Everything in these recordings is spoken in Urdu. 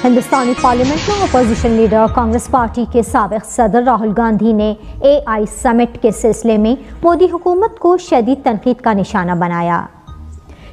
ہندوستانی پارلیمنٹ میں اپوزیشن لیڈر اور کانگریس پارٹی کے سابق صدر راہل گاندھی نے AI سمٹ کے سلسلے میں مودی حکومت کو شدید تنقید کا نشانہ بنایا۔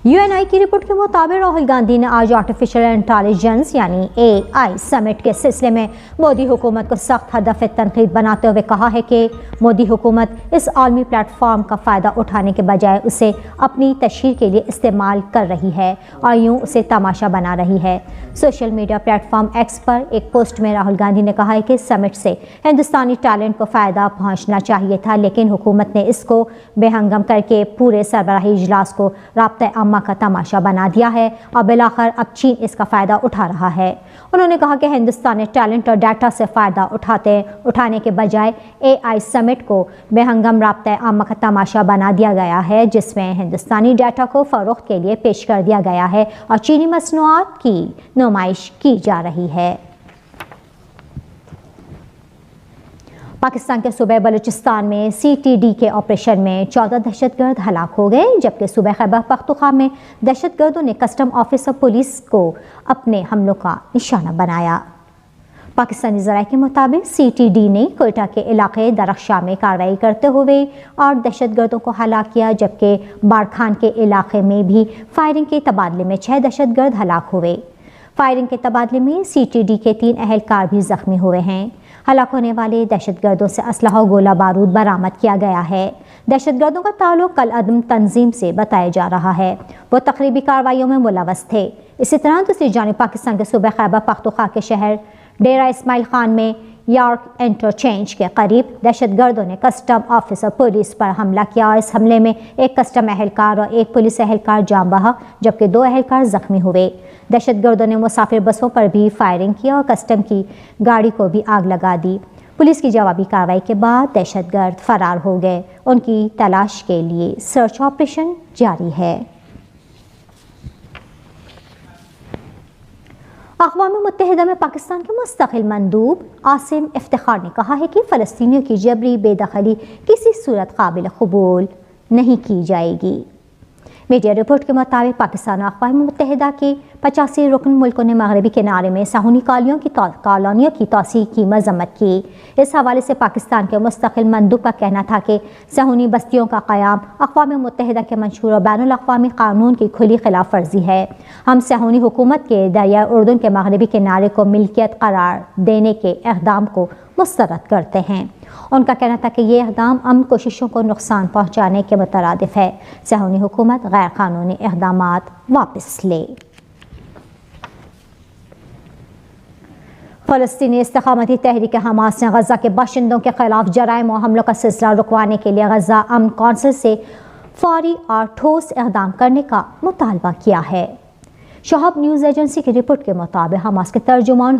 UNI کی رپورٹ کے مطابق راہل گاندھی نے آج آرٹیفیشل انٹیلیجنس یعنی AI سمٹ کے سلسلے میں مودی حکومت کو سخت ہدف تنقید بناتے ہوئے کہا ہے کہ مودی حکومت اس عالمی پلیٹ فارم کا فائدہ اٹھانے کے بجائے اسے اپنی تشہیر کے لیے استعمال کر رہی ہے اور یوں اسے تماشا بنا رہی ہے۔ Social media platform X پر ایک پوسٹ میں راہل گاندھی نے کہا ہے کہ سمٹ سے ہندوستانی ٹیلنٹ کو فائدہ پہنچنا چاہیے تھا، لیکن حکومت نے اس کو بے ہنگم کر کے پورے سربراہی اجلاس کو رابطہ عامہ کا تماشا بنا دیا ہے اور بالآخر اب چین اس کا فائدہ اٹھا رہا ہے۔ انہوں نے کہا کہ ہندوستانی ٹیلنٹ اور ڈیٹا سے فائدہ اٹھانے کے بجائے AI سمٹ کو بے ہنگم رابطہ عامہ کا تماشا بنا دیا گیا ہے، جس میں ہندوستانی ڈیٹا کو فروخت کے لیے پیش کر دیا گیا ہے اور چینی مصنوعات کی نمائش کی جا رہی ہے۔ پاکستان کے صوبہ بلوچستان میں CTD کے آپریشن میں 14 دہشت گرد ہلاک ہو گئے، جبکہ صوبہ خیبر پختونخوا میں دہشت گردوں نے کسٹم آفس اور پولیس کو اپنے حملوں کا نشانہ بنایا۔ پاکستانی ذرائع کے مطابق CTD نے کوئٹہ کے علاقے درخشاں میں کارروائی کرتے ہوئے 8 دہشت گردوں کو ہلاک کیا، جبکہ بارکھان کے علاقے میں بھی فائرنگ کے تبادلے میں 6 دہشت گرد ہلاک ہوئے۔ فائرنگ کے تبادلے میں CTD کے 3 اہلکار بھی زخمی ہوئے ہیں۔ ہلاک ہونے والے دہشت گردوں سے اسلحہ و گولہ بارود برآمد کیا گیا ہے۔ دہشت گردوں کا تعلق العدم تنظیم سے بتایا جا رہا ہے، وہ تخریبی کارروائیوں میں ملوث تھے۔ اسی طرح دوسری جانب پاکستان کے صوبہ خیبر پختونخوا کے شہر ڈیرہ اسماعیل خان میں یارک انٹرچینج کے قریب دہشت گردوں نے کسٹم آفس اور پولیس پر حملہ کیا اور اس حملے میں ایک کسٹم اہلکار اور ایک پولیس اہلکار جاں بحق، جبکہ 2 اہلکار زخمی ہوئے۔ دہشت گردوں نے مسافر بسوں پر بھی فائرنگ کی اور کسٹم کی گاڑی کو بھی آگ لگا دی۔ پولیس کی جوابی کارروائی کے بعد دہشت گرد فرار ہو گئے۔ ان کی تلاش کے لیے سرچ آپریشن جاری ہے۔ اقوام متحدہ میں پاکستان کے مستقل مندوب عاصم افتخار نے کہا ہے کہ فلسطینیوں کی جبری بے دخلی کسی صورت قابل قبول نہیں کی جائے گی۔ میڈیا رپورٹ کے مطابق پاکستان اور اقوام متحدہ کے 85 رکن ملکوں نے مغربی کنارے میں صہیونی کالونیوں کی توسیع کی مذمت کی۔ اس حوالے سے پاکستان کے مستقل مندوب کا کہنا تھا کہ صہیونی بستیوں کا قیام اقوام متحدہ کے منشور اور بین الاقوامی قانون کی کھلی خلاف ورزی ہے۔ ہم صہیونی حکومت کے دریائے اردن کے مغربی کنارے کو ملکیت قرار دینے کے اقدام کو مسترد کرتے ہیں۔ ان کا کہنا تھا کہ یہ اقدام امن کوششوں کو نقصان پہنچانے کے مترادف ہے۔ صہیونی حکومت غیر قانونی اقدامات واپس لے۔ فلسطینی استقامتی تحریک حماس نے غزہ کے باشندوں کے خلاف جرائم و حملوں کا سلسلہ رکوانے کے لیے غزہ امن کونسل سے فوری اور ٹھوس اقدام کرنے کا مطالبہ کیا ہے۔ شہاب نیوز ایجنسی کی رپورٹ کے مطابق حماس کے ترجمان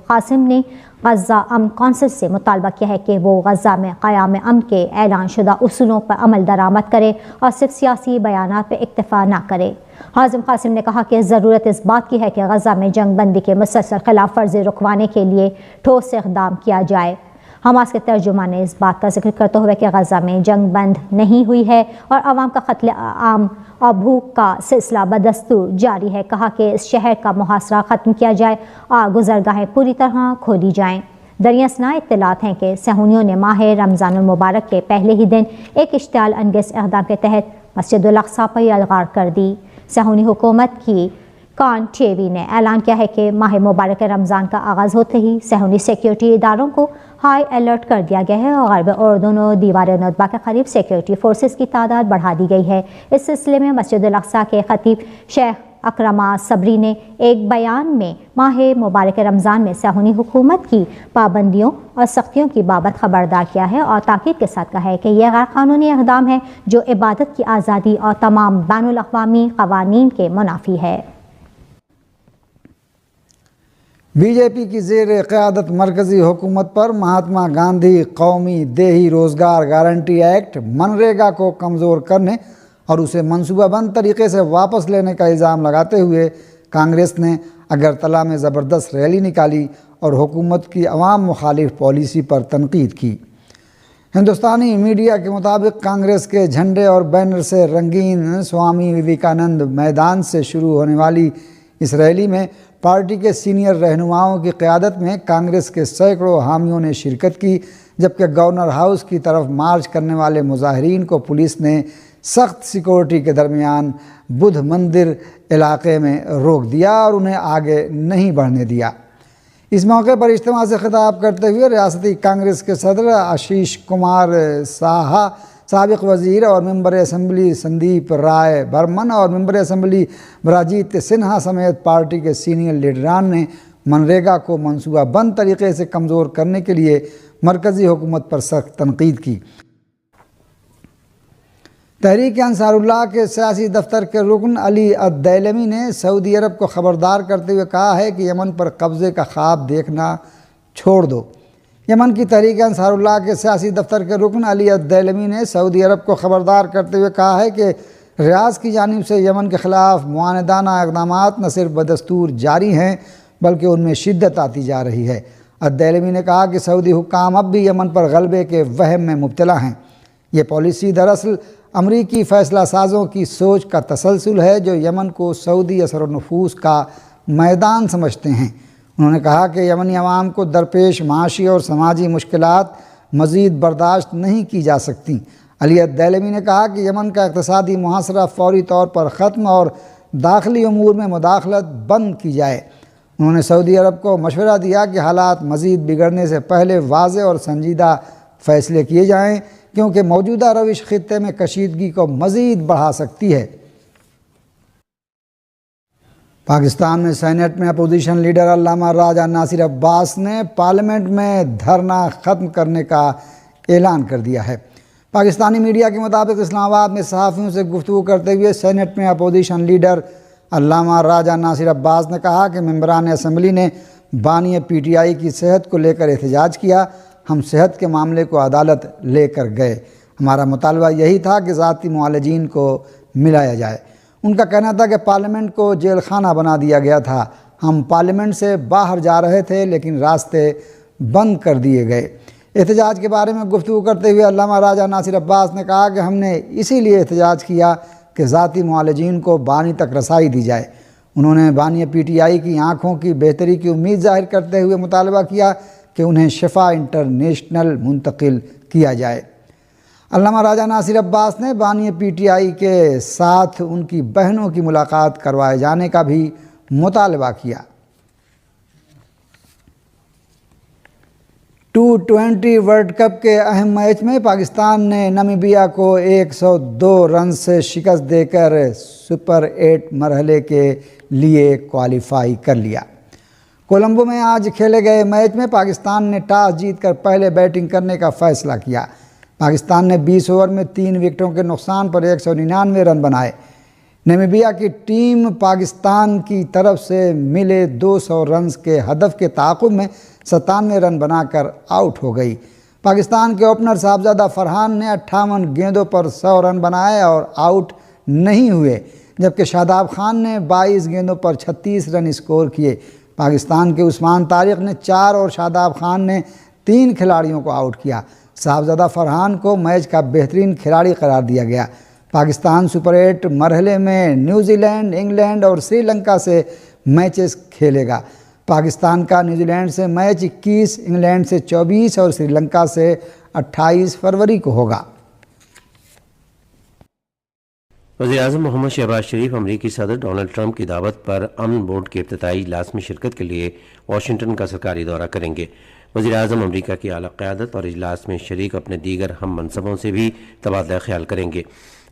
قاسم نے غزہ امن کونسل سے مطالبہ کیا ہے کہ وہ غزہ میں قیام امن کے اعلان شدہ اصولوں پر عمل درآمد کرے اور صرف سیاسی بیانات پہ اکتفا نہ کرے۔ قاسم نے کہا کہ ضرورت اس بات کی ہے کہ غزہ میں جنگ بندی کے مسلسل خلاف ورزی رکوانے کے لیے ٹھوس اقدام کیا جائے۔ حماس کے ترجمان نے اس بات کا ذکر کرتے ہوئے کہ غزہ میں جنگ بند نہیں ہوئی ہے اور عوام کا قتل عام اور بھوک کا سلسلہ بدستور جاری ہے، کہا کہ اس شہر کا محاصرہ ختم کیا جائے اور گزرگاہیں پوری طرح کھولی جائیں۔ دریاسنا اطلاعات ہیں کہ صہیونیوں نے ماہ رمضان المبارک کے پہلے ہی دن ایک اشتعال انگیز اقدام کے تحت مسجد الاقصی پر یلغار کر دی۔ صہیونی حکومت کی کان ٹیوی نے اعلان کیا ہے کہ ماہ مبارک رمضان کا آغاز ہوتے ہی صہیونی سیکیورٹی اداروں کو ہائی الرٹ کر دیا گیا ہے اور غرب اردن و دیوار ندبہ کے قریب سیکیورٹی فورسز کی تعداد بڑھا دی گئی ہے۔ اس سلسلے میں مسجد الاقصی کے خطیب شیخ اکرما صبری نے ایک بیان میں ماہ مبارک رمضان میں صہیونی حکومت کی پابندیوں اور سختیوں کی بابت خبردار کیا ہے اور تاکید کے ساتھ کہا ہے کہ یہ غیر قانونی اقدام ہے جو عبادت کی آزادی اور تمام بین الاقوامی قوانین کے منافی ہے۔ بی جے پی کی زیر قیادت مرکزی حکومت پر مہاتما گاندھی قومی دیہی روزگار گارنٹی ایکٹ منریگا کو کمزور کرنے اور اسے منصوبہ بند طریقے سے واپس لینے کا الزام لگاتے ہوئے کانگریس نے اگرتلہ میں زبردست ریلی نکالی اور حکومت کی عوام مخالف پالیسی پر تنقید کی۔ ہندوستانی میڈیا کے مطابق کانگریس کے جھنڈے اور بینر سے رنگین سوامی وویکانند میدان سے شروع ہونے والی اس ریلی میں پارٹی کے سینئر رہنماؤں کی قیادت میں کانگریس کے سینکڑوں حامیوں نے شرکت کی، جبکہ گورنر ہاؤس کی طرف مارچ کرنے والے مظاہرین کو پولیس نے سخت سیکورٹی کے درمیان بدھ مندر علاقے میں روک دیا اور انہیں آگے نہیں بڑھنے دیا۔ اس موقع پر اجتماع سے خطاب کرتے ہوئے ریاستی کانگریس کے صدر آشیش کمار ساہا، سابق وزیر اور ممبر اسمبلی سندیپ رائے برمن اور ممبر اسمبلی براجیت سنہا سمیت پارٹی کے سینئر لیڈران نے منریگا کو منصوبہ بند طریقے سے کمزور کرنے کے لیے مرکزی حکومت پر سخت تنقید کی۔ تحریک انصار اللہ کے سیاسی دفتر کے رکن علی الدیلمی نے سعودی عرب کو خبردار کرتے ہوئے کہا ہے کہ یمن پر قبضے کا خواب دیکھنا چھوڑ دو۔ یمن کی تحریک انصار اللہ کے سیاسی دفتر کے رکن علی الدیلمی نے سعودی عرب کو خبردار کرتے ہوئے کہا ہے کہ ریاض کی جانب سے یمن کے خلاف معاندانہ اقدامات نہ صرف بدستور جاری ہیں بلکہ ان میں شدت آتی جا رہی ہے۔ الدیلمی نے کہا کہ سعودی حکام اب بھی یمن پر غلبے کے وہم میں مبتلا ہیں۔ یہ پالیسی دراصل امریکی فیصلہ سازوں کی سوچ کا تسلسل ہے جو یمن کو سعودی اثر و نفوذ کا میدان سمجھتے ہیں۔ انہوں نے کہا کہ یمنی عوام کو درپیش معاشی اور سماجی مشکلات مزید برداشت نہیں کی جا سکتی۔ علی الدیلمی نے کہا کہ یمن کا اقتصادی محاصرہ فوری طور پر ختم اور داخلی امور میں مداخلت بند کی جائے۔ انہوں نے سعودی عرب کو مشورہ دیا کہ حالات مزید بگڑنے سے پہلے واضح اور سنجیدہ فیصلے کیے جائیں کیونکہ موجودہ روش خطے میں کشیدگی کو مزید بڑھا سکتی ہے۔ پاکستان میں سینیٹ میں اپوزیشن لیڈر علامہ راجہ ناصر عباس نے پارلیمنٹ میں دھرنا ختم کرنے کا اعلان کر دیا ہے۔ پاکستانی میڈیا کے مطابق اسلام آباد میں صحافیوں سے گفتگو کرتے ہوئے سینیٹ میں اپوزیشن لیڈر علامہ راجہ ناصر عباس نے کہا کہ ممبران اسمبلی نے بانی پی ٹی آئی کی صحت کو لے کر احتجاج کیا۔ ہم صحت کے معاملے کو عدالت لے کر گئے۔ ہمارا مطالبہ یہی تھا کہ ذاتی معالجین کو ملایا جائے۔ ان کا کہنا تھا کہ پارلیمنٹ کو جیل خانہ بنا دیا گیا تھا۔ ہم پارلیمنٹ سے باہر جا رہے تھے لیکن راستے بند کر دیے گئے۔ احتجاج کے بارے میں گفتگو کرتے ہوئے علامہ راجہ ناصر عباس نے کہا کہ ہم نے اسی لیے احتجاج کیا کہ ذاتی معالجین کو بانی تک رسائی دی جائے۔ انہوں نے بانی پی ٹی آئی کی آنکھوں کی بہتری کی امید ظاہر کرتے ہوئے مطالبہ کیا کہ انہیں شفا انٹرنیشنل منتقل کیا جائے۔ علامہ راجہ ناصر عباس نے بانی پی ٹی آئی کے ساتھ ان کی بہنوں کی ملاقات کروائے جانے کا بھی مطالبہ کیا۔ ٹی20 ورلڈ کپ کے اہم میچ میں پاکستان نے نامیبیا کو 102 رنز سے شکست دے کر سپر 8 مرحلے کے لیے کوالیفائی کر لیا۔ کولمبو میں آج کھیلے گئے میچ میں پاکستان نے ٹاس جیت کر پہلے بیٹنگ کرنے کا فیصلہ کیا۔ پاکستان نے 20 اوور میں 3 وکٹوں کے نقصان پر 199 رن بنائے۔ نامیبیا کی ٹیم پاکستان کی طرف سے ملے 200 رنز کے ہدف کے تعاقب میں 97 رن بنا کر آؤٹ ہو گئی۔ پاکستان کے اوپنر صاحبزادہ فرحان نے 58 گیندوں پر 100 رن بنائے اور آؤٹ نہیں ہوئے، جبکہ شاداب خان نے 22 گیندوں پر 36 رن اسکور کیے۔ پاکستان کے عثمان طارق نے 4 اور شاداب خان نے 3 کھلاڑیوں کو آؤٹ کیا۔ صاحبزادہ فرحان کو میچ کا بہترین کھلاڑی قرار دیا گیا۔ پاکستان سپر 8 مرحلے میں نیوزی لینڈ، انگلینڈ اور سری لنکا سے میچز کھیلے گا۔ پاکستان کا نیوزی لینڈ سے میچ 21، انگلینڈ سے 24 اور سری لنکا سے 28 فروری کو ہوگا۔ وزیراعظم محمد شہباز شریف امریکی صدر ڈونلڈ ٹرمپ کی دعوت پر امن بورڈ کے افتتاحی اجلاس میں شرکت کے لیے واشنگٹن کا سرکاری دورہ کریں گے۔ وزیراعظم امریکہ کی اعلیٰ قیادت اور اجلاس میں شریک اپنے دیگر ہم منصبوں سے بھی تبادلہ خیال کریں گے۔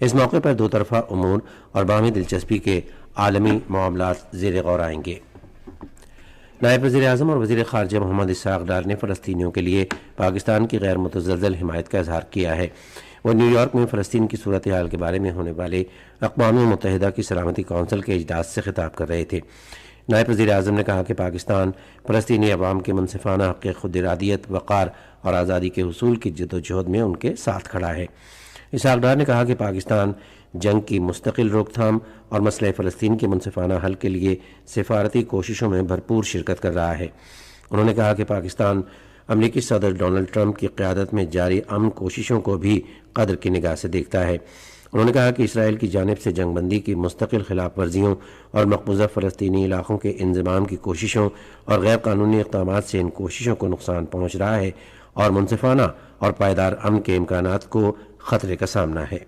اس موقع پر دو طرفہ امور اور باہمی دلچسپی کے عالمی معاملات زیر غور آئیں گے۔ نائب وزیر اعظم اور وزیر خارجہ محمد اسحاق ڈار نے فلسطینیوں کے لیے پاکستان کی غیر متزلزل حمایت کا اظہار کیا ہے۔ وہ نیو یارک میں فلسطین کی صورتحال کے بارے میں ہونے والے اقوام متحدہ کی سلامتی کونسل کے اجلاس سے خطاب کر رہے تھے۔ نائب وزیر اعظم نے کہا کہ پاکستان فلسطینی عوام کے منصفانہ حق خود ارادیت، وقار اور آزادی کے حصول کی جدوجہد میں ان کے ساتھ کھڑا ہے۔ اسحاق ڈار نے کہا کہ پاکستان جنگ کی مستقل روک تھام اور مسئلہ فلسطین کے منصفانہ حل کے لیے سفارتی کوششوں میں بھرپور شرکت کر رہا ہے۔ انہوں نے کہا کہ پاکستان امریکی صدر ڈونلڈ ٹرمپ کی قیادت میں جاری امن کوششوں کو بھی قدر کی نگاہ سے دیکھتا ہے۔ انہوں نے کہا کہ اسرائیل کی جانب سے جنگ بندی کی مستقل خلاف ورزیوں اور مقبوضہ فلسطینی علاقوں کے انضمام کی کوششوں اور غیر قانونی اقدامات سے ان کوششوں کو نقصان پہنچ رہا ہے اور منصفانہ اور پائیدار امن کے امکانات کو خطرے کا سامنا ہے۔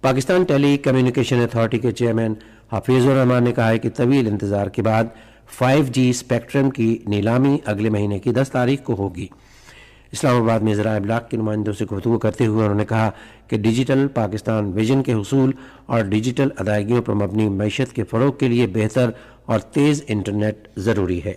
پاکستان ٹیلی کمیونیکیشن اتھارٹی کے چیئرمین حفیظ الرحمان نے کہا ہے کہ طویل انتظار کے بعد 5G اسپیکٹرم کی نیلامی اگلے مہینے کی 10 تاریخ کو ہوگی۔ اسلام آباد میں ذرائع ابلاغ کے نمائندوں سے گفتگو کرتے ہوئے انہوں نے کہا کہ ڈیجیٹل پاکستان ویژن کے حصول اور ڈیجیٹل ادائیگیوں پر مبنی معیشت کے فروغ کے لیے بہتر اور تیز انٹرنیٹ ضروری ہے۔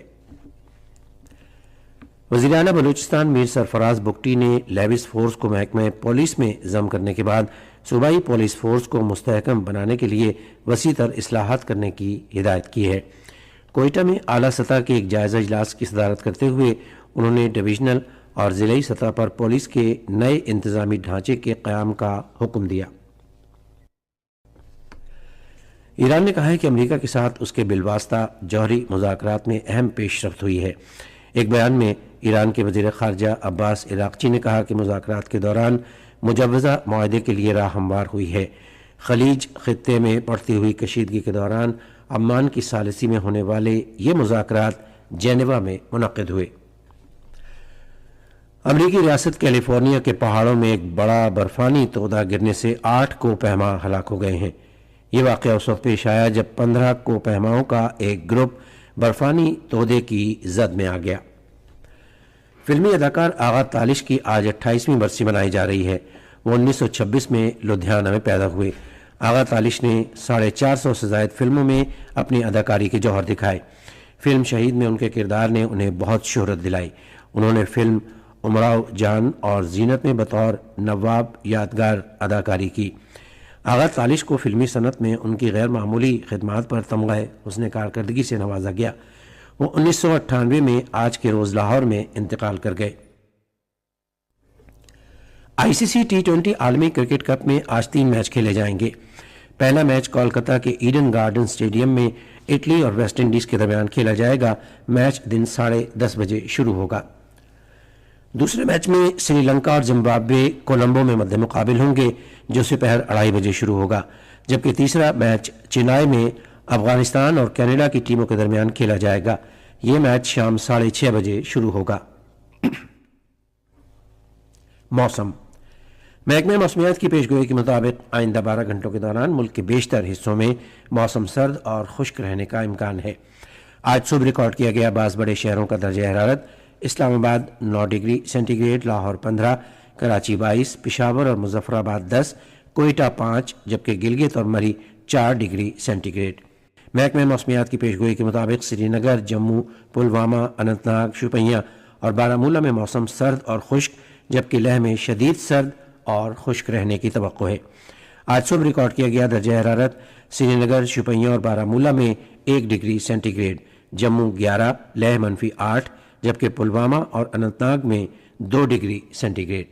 وزیر اعلیٰ بلوچستان میر سرفراز بگٹی نے لیوس فورس کو محکمہ پولیس میں ضم کرنے کے بعد صوبائی پولیس فورس کو مستحکم بنانے کے لیے وسیع تر اصلاحات کرنے کی ہدایت کی ہے۔ کوئٹہ میں اعلیٰ سطح کے ایک جائزہ اجلاس کی صدارت کرتے ہوئے انہوں نے ڈویژنل اور ضلعی سطح پر پولیس کے نئے انتظامی ڈھانچے کے قیام کا حکم دیا۔ ایران نے کہا ہے کہ امریکہ کے ساتھ اس کے بالواسطہ جوہری مذاکرات میں اہم پیش رفت ہوئی ہے۔ ایک بیان میں ایران کے وزیر خارجہ عباس عراقچی نے کہا کہ مذاکرات کے دوران مجوزہ معاہدے کے لیے راہ ہموار ہوئی ہے۔ خلیج خطے میں بڑھتی ہوئی کشیدگی کے دوران عمان کی ثالثی میں ہونے والے یہ مذاکرات جینیوا میں منعقد ہوئے۔ امریکی ریاست کیلیفورنیا کے پہاڑوں میں ایک بڑا برفانی تودہ گرنے سے 8 کوہ پیما ہلاک ہو گئے ہیں۔ یہ واقعہ اس وقت پیش آیا جب 15 کوہ پیماؤں کا ایک گروپ برفانی تودے کی زد میں آ گیا۔ فلمی اداکار آغا تالش کی آج 28ویں برسی منائی جا رہی ہے۔ وہ 1926 میں لدھیانہ میں پیدا ہوئے۔ آغا تالش نے 450 سے زائد فلموں میں اپنی اداکاری کے جوہر دکھائے۔ فلم شہید میں ان کے کردار نے انہیں بہت شہرت دلائی۔ انہوں نے فلم امراؤ جان اور زینت میں بطور نواب یادگار اداکاری کی۔ آغا تالش کو فلمی صنعت میں ان کی غیر معمولی خدمات پر تمغہ حسن کارکردگی سے نوازا گیا۔ وہ 1998 میں آج کے روز لاہور میں انتقال کر گئے۔ ICC T20 عالمی کرکٹ کپ میں آج 3 میچ کھیلے جائیں گے۔ پہلا میچ کولکتہ کے ایڈن گارڈن سٹیڈیم میں اٹلی اور ویسٹ انڈیز کے درمیان کھیلا جائے گا۔ میچ دن 10:30 بجے شروع ہوگا۔ دوسرے میچ میں سری لنکا اور زمبابوے کولمبو میں مد مقابل ہوں گے، جو دوپہر 2:30 بجے شروع ہوگا، جبکہ تیسرا میچ چنائی میں افغانستان اور کینیڈا کی ٹیموں کے درمیان کھیلا جائے گا۔ یہ میچ شام 6:30 بجے شروع ہوگا۔ موسم۔ محکمہ موسمیات کی پیشگوئی کے مطابق آئندہ 12 گھنٹوں کے دوران ملک کے بیشتر حصوں میں موسم سرد اور خشک رہنے کا امکان ہے۔ آج صبح ریکارڈ کیا گیا بعض بڑے شہروں کا درجہ حرارت: Islamabad 9 degree centigrade, Lahore 15، Karachi 22، Peshawar اور مظفر آباد 10، کوئٹہ 5، جبکہ گلگت اور مری 4 ڈگری سینٹی گریڈ۔ محکمہ موسمیات کی پیشگوئی کے مطابق سری نگر، جموں، پلوامہ، اننت ناگ، شوپیاں اور بارہمولہ میں موسم سرد اور خشک، جبکہ لیہ میں شدید سرد اور خشک رہنے کی توقع ہے۔ آج صبح ریکارڈ کیا گیا درجہ حرارت سری نگر، شوپیاں اور بارہمولہ میں 1 degree centigrade, Jammu 11، Leh -8، جبکہ پلوامہ اور اننت ناگ میں 2 ڈگری سینٹی گریڈ۔